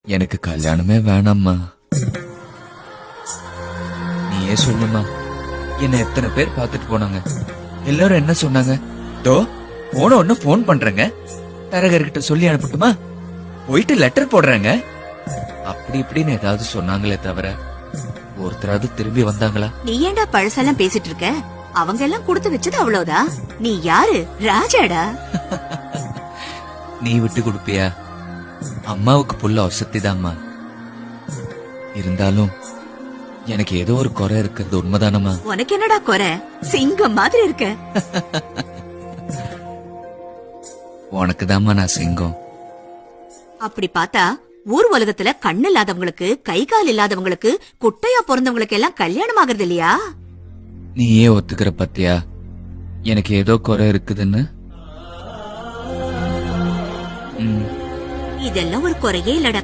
எனக்கு கல்யாணமே வேணாம்மா. நீயே சொல்லுமா. என்ன எத்தனை பேர் பாத்துட்டு போனாங்க. எல்லாரும் என்ன சொன்னாங்க? தோ போன ஒண்ணு போன் பண்றேங்க, தரகர்கிட்ட சொல்லி அனுப்பட்டுமா, போயிட்டு லெட்டர் போடுறாங்க, அப்படி இப்படின்னு ஏதாவது சொன்னாங்களே தவிர ஒருத்தராவது திரும்பி வந்தாங்களா? நீ ஏன்டா பழசெல்லாம் பேசிட்டு இருக்க? அவங்க எல்லாம் கொடுத்து வச்சது அவ்வளவுதான். நீ யாரு? ராஜாடா. நீ விட்டு கொடுப்பியா? அம்மாவுக்கு புள்ள வசதிதாம்மா. இருந்தாலும் எனக்கு ஏதோ ஒரு குறை இருக்கிறது உண்மைதானம்மா. உனக்கு என்னடா குறை? சிங்கம் மாதிரி இருக்க. உனக்கு தாம்மா நான் சிங்கம். அப்படி பார்த்தா ஊர் உலகத்துல கண்ணு இல்லாதவங்களுக்கு, கை கால் இல்லாதவங்களுக்கு, குட்டையா பிறந்தவங்களுக்கு எல்லாம் கல்யாணம் ஆகுறது இல்லையா? நீயே ஒத்துக்கிற பத்தியா எனக்கு ஏதோ குறை இருக்குதுன்னு? இதெல்லாம் ஒரு குறையே இல்லடா.